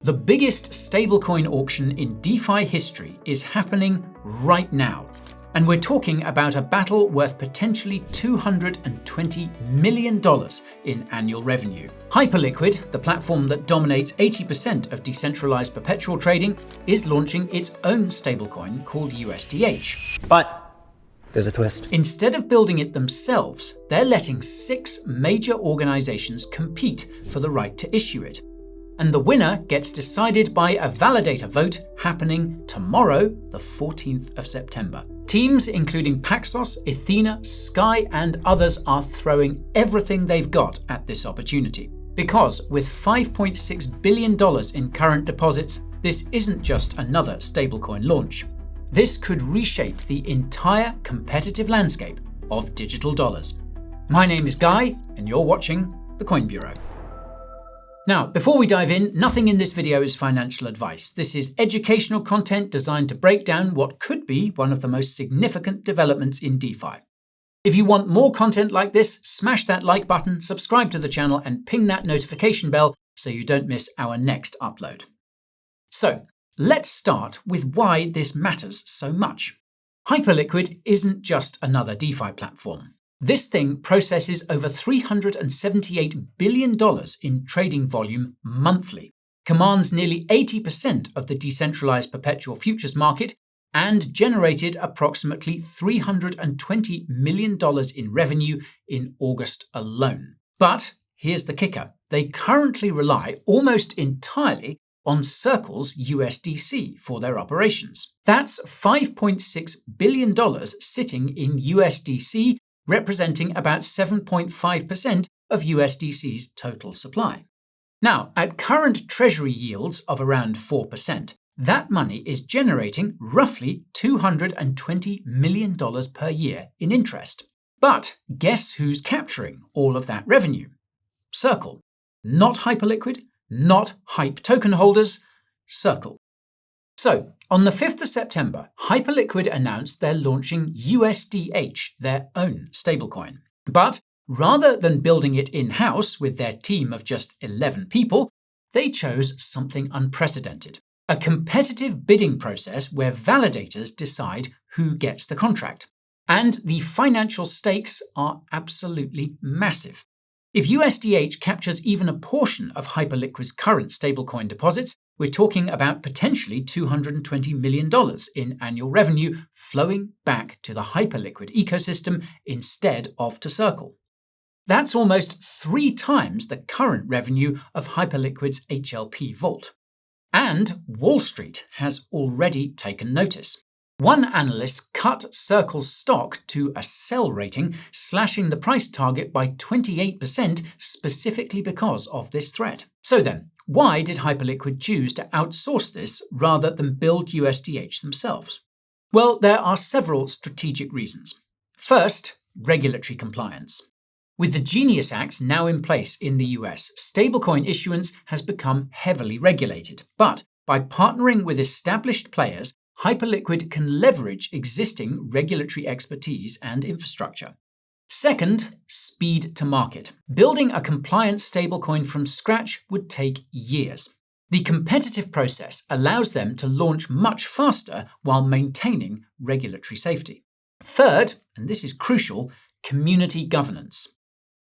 The biggest stablecoin auction in DeFi history is happening right now. And we're talking about a battle worth potentially $220 million in annual revenue. Hyperliquid, the platform that dominates 80% of decentralized perpetual trading, is launching its own stablecoin called USDH. But there's a twist. Instead of building it themselves, they're letting 6 major organizations compete for the right to issue it. And the winner gets decided by a validator vote happening tomorrow, the 14th of September. Teams including Paxos, Ethena, Sky, and others are throwing everything they've got at this opportunity. Because with $5.6 billion in current deposits, this isn't just another stablecoin launch. This could reshape the entire competitive landscape of digital dollars. My name is Guy, and you're watching The Coin Bureau. Now, before we dive in, nothing in this video is financial advice. This is educational content designed to break down what could be one of the most significant developments in DeFi. If you want more content like this, smash that like button, subscribe to the channel, and ping that notification bell so you don't miss our next upload. So, let's start with why this matters so much. Hyperliquid isn't just another DeFi platform. This thing processes over $378 billion in trading volume monthly, commands nearly 80% of the decentralized perpetual futures market, and generated approximately $320 million in revenue in August alone. But here's the kicker. They currently rely almost entirely on Circle's USDC for their operations. That's $5.6 billion sitting in USDC, representing about 7.5% of USDC's total supply. Now, at current treasury yields of around 4%, that money is generating roughly $220 million per year in interest. But guess who's capturing all of that revenue? Circle. Not Hyperliquid, not Hype token holders, Circle. So, on the 5th of September, Hyperliquid announced they're launching USDH, their own stablecoin. But rather than building it in-house with their team of just 11 people, they chose something unprecedented. A competitive bidding process where validators decide who gets the contract. And the financial stakes are absolutely massive. If USDH captures even a portion of Hyperliquid's current stablecoin deposits, we're talking about potentially $220 million in annual revenue flowing back to the Hyperliquid ecosystem instead of to Circle. That's almost 3 times the current revenue of Hyperliquid's HLP vault. And Wall Street has already taken notice. One analyst cut Circle's stock to a sell rating, slashing the price target by 28% specifically because of this threat. So then, why did Hyperliquid choose to outsource this rather than build USDH themselves? Well, there are several strategic reasons. First, regulatory compliance. With the Genius Act now in place in the US, stablecoin issuance has become heavily regulated. But by partnering with established players, Hyperliquid can leverage existing regulatory expertise and infrastructure. Second, speed to market. Building a compliant stablecoin from scratch would take years. The competitive process allows them to launch much faster while maintaining regulatory safety. Third, and this is crucial, community governance.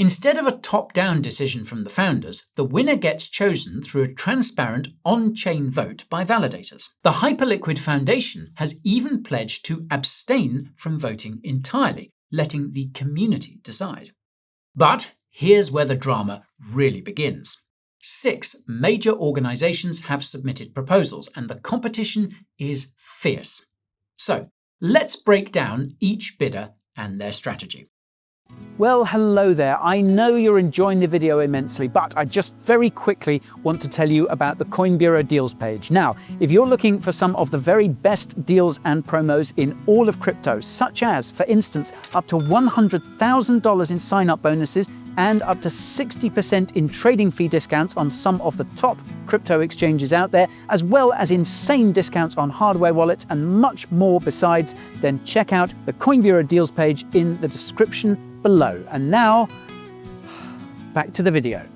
Instead of a top-down decision from the founders, the winner gets chosen through a transparent on-chain vote by validators. The Hyperliquid Foundation has even pledged to abstain from voting entirely, letting the community decide. But here's where the drama really begins. 6 major organizations have submitted proposals, and the competition is fierce. So, let's break down each bidder and their strategy. Well, hello there. I know you're enjoying the video immensely, but I just very quickly want to tell you about the Coin Bureau deals page. Now, if you're looking for some of the very best deals and promos in all of crypto, such as, for instance, up to $100,000 in sign-up bonuses and up to 60% in trading fee discounts on some of the top crypto exchanges out there, as well as insane discounts on hardware wallets and much more besides, then check out the Coin Bureau deals page in the description below. And now, back to the video.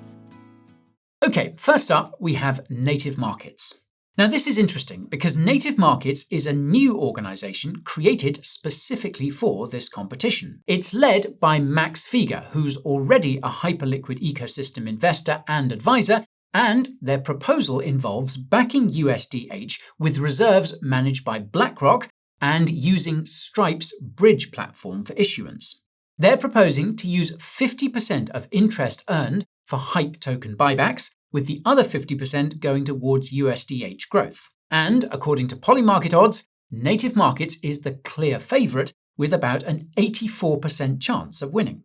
Okay, first up, we have Native Markets. Now, this is interesting because Native Markets is a new organization created specifically for this competition. It's led by Max Fieger, who's already a Hyperliquid ecosystem investor and advisor, and their proposal involves backing USDH with reserves managed by BlackRock and using Stripe's bridge platform for issuance. They're proposing to use 50% of interest earned for Hype token buybacks, with the other 50% going towards USDH growth. And according to Polymarket odds, Native Markets is the clear favourite with about an 84% chance of winning.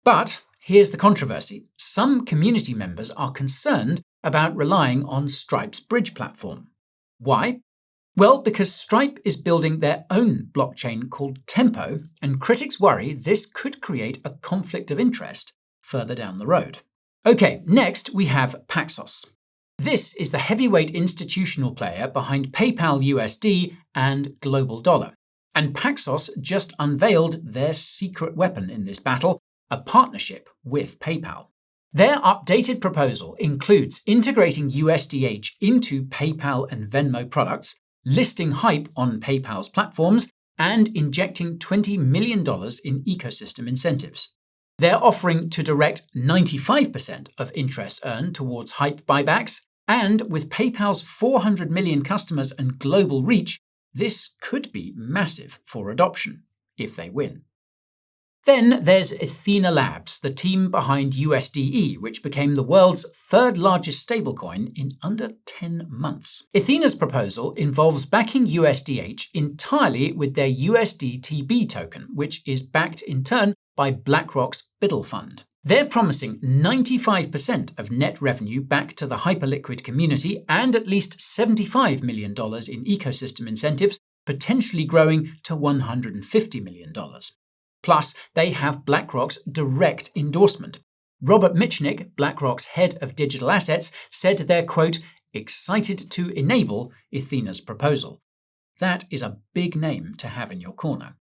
But here's the controversy. Some community members are concerned about relying on Stripe's bridge platform. Why? Well, because Stripe is building their own blockchain called Tempo, and critics worry this could create a conflict of interest further down the road. Okay, next we have Paxos. This is the heavyweight institutional player behind PayPal USD and Global Dollar. And Paxos just unveiled their secret weapon in this battle, a partnership with PayPal. Their updated proposal includes integrating USDH into PayPal and Venmo products, listing Hype on PayPal's platforms, and injecting $20 million in ecosystem incentives. They're offering to direct 95% of interest earned towards Hype buybacks, and with PayPal's 400 million customers and global reach, this could be massive for adoption, if they win. Then there's Ethena Labs, the team behind USDE, which became the world's third largest stablecoin in under 10 months. Ethena's proposal involves backing USDH entirely with their USDTB token, which is backed in turn by BlackRock's Biddle Fund. They're promising 95% of net revenue back to the Hyperliquid community and at least $75 million in ecosystem incentives, potentially growing to $150 million. Plus, they have BlackRock's direct endorsement. Robert Mitchnick, BlackRock's head of digital assets, said they're, quote, excited to enable Ethena's proposal. That is a big name to have in your corner.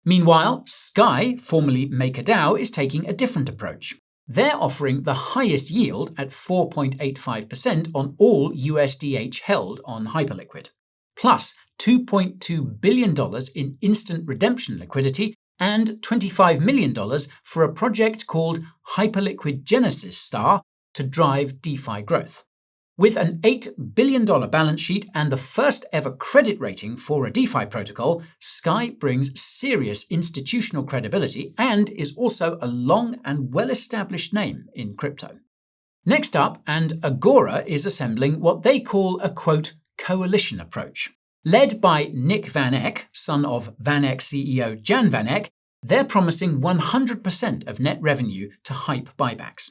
Meanwhile, Sky, formerly MakerDAO, is taking a different approach. They're offering the highest yield at 4.85% on all USDH held on Hyperliquid, plus $2.2 billion in instant redemption liquidity and $25 million for a project called Hyperliquid Genesis Star to drive DeFi growth. With an $8 billion balance sheet and the first ever credit rating for a DeFi protocol, Sky brings serious institutional credibility and is also a long and well-established name in crypto. Next up, and Agora is assembling what they call a, quote, coalition approach. Led by Nick Van Eck, son of Van Eck CEO Jan Van Eck, they're promising 100% of net revenue to Hype buybacks.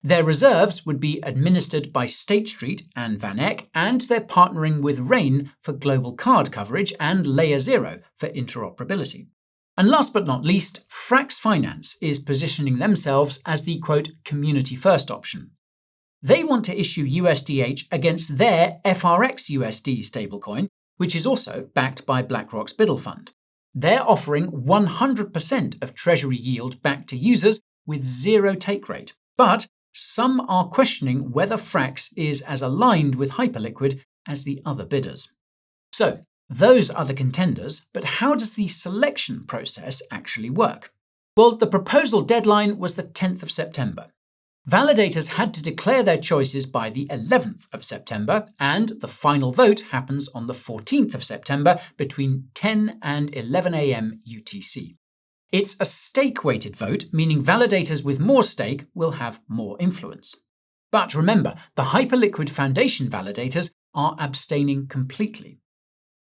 Their reserves would be administered by State Street and Van Eck, and they're partnering with Rain for global card coverage and Layer Zero for interoperability. And last but not least, Frax Finance is positioning themselves as the, quote, community-first option. They want to issue USDH against their FRXUSD stablecoin, which is also backed by BlackRock's Biddle Fund. They're offering 100% of treasury yield back to users with zero take rate. But some are questioning whether Frax is as aligned with Hyperliquid as the other bidders. So, those are the contenders, but how does the selection process actually work? Well, the proposal deadline was the 10th of September. Validators had to declare their choices by the 11th of September, and the final vote happens on the 14th of September between 10 and 11 a.m. UTC. It's a stake-weighted vote, meaning validators with more stake will have more influence. But remember, the Hyperliquid Foundation validators are abstaining completely.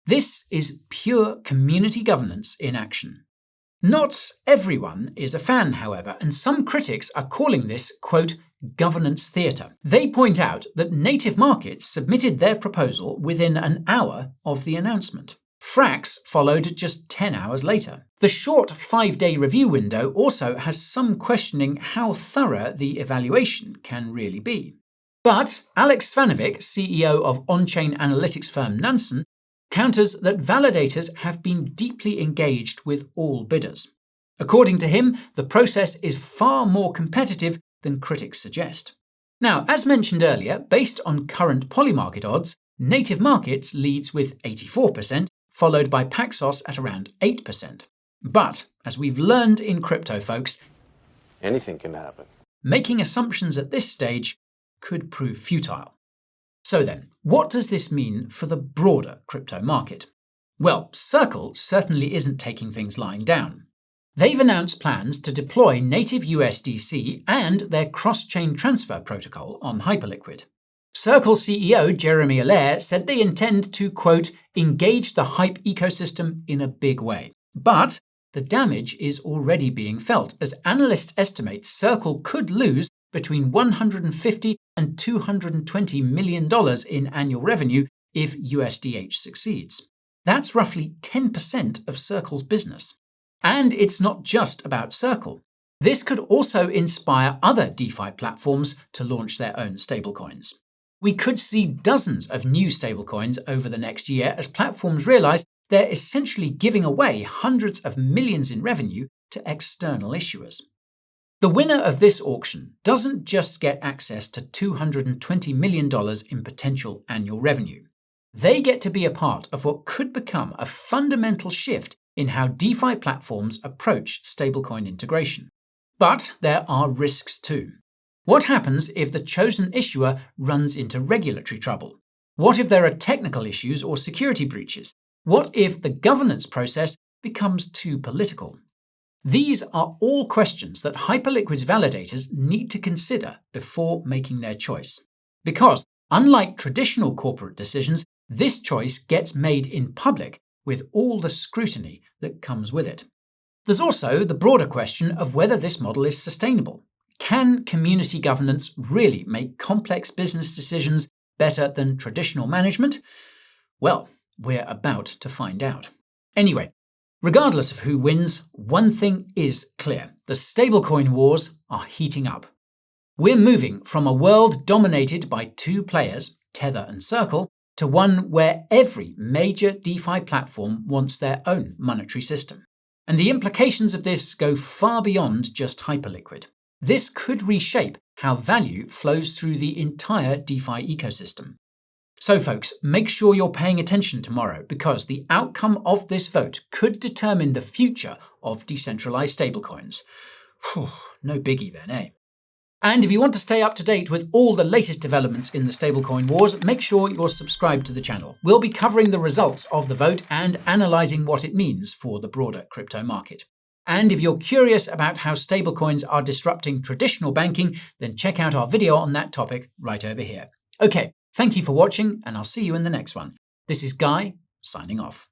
This is pure community governance in action. Not everyone is a fan, however, and some critics are calling this, quote, governance theatre. They point out that Native Markets submitted their proposal within an hour of the announcement. Frax followed just 10 hours later. The short 5-day review window also has some questioning how thorough the evaluation can really be. But Alex Svanovic, CEO of on-chain analytics firm Nansen, counters that validators have been deeply engaged with all bidders. According to him, the process is far more competitive than critics suggest. Now, as mentioned earlier, based on current polymarket odds, Native Markets leads with 84%, followed by Paxos at around 8%. But, as we've learned in crypto, folks, anything can happen. Making assumptions at this stage could prove futile. So then, what does this mean for the broader crypto market? Well, Circle certainly isn't taking things lying down. They've announced plans to deploy native USDC and their cross-chain transfer protocol on Hyperliquid. Circle CEO Jeremy Allaire said they intend to, quote, engage the Hype ecosystem in a big way. But the damage is already being felt, as analysts estimate Circle could lose between $150 and $220 million in annual revenue if USDH succeeds. That's roughly 10% of Circle's business. And it's not just about Circle. This could also inspire other DeFi platforms to launch their own stablecoins. We could see dozens of new stablecoins over the next year as platforms realize they're essentially giving away hundreds of millions in revenue to external issuers. The winner of this auction doesn't just get access to $220 million in potential annual revenue. They get to be a part of what could become a fundamental shift in how DeFi platforms approach stablecoin integration. But there are risks too. What happens if the chosen issuer runs into regulatory trouble? What if there are technical issues or security breaches? What if the governance process becomes too political? These are all questions that Hyperliquid's validators need to consider before making their choice. Because, unlike traditional corporate decisions, this choice gets made in public with all the scrutiny that comes with it. There's also the broader question of whether this model is sustainable. Can community governance really make complex business decisions better than traditional management? Well, we're about to find out. Anyway, regardless of who wins, one thing is clear. The stablecoin wars are heating up. We're moving from a world dominated by two players, Tether and Circle, to one where every major DeFi platform wants their own monetary system. And the implications of this go far beyond just Hyperliquid. This could reshape how value flows through the entire DeFi ecosystem. So folks, make sure you're paying attention tomorrow, because the outcome of this vote could determine the future of decentralized stablecoins. No biggie then, eh? And if you want to stay up to date with all the latest developments in the stablecoin wars, make sure you're subscribed to the channel. We'll be covering the results of the vote and analysing what it means for the broader crypto market. And if you're curious about how stablecoins are disrupting traditional banking, then check out our video on that topic right over here. Okay, thank you for watching, and I'll see you in the next one. This is Guy, signing off.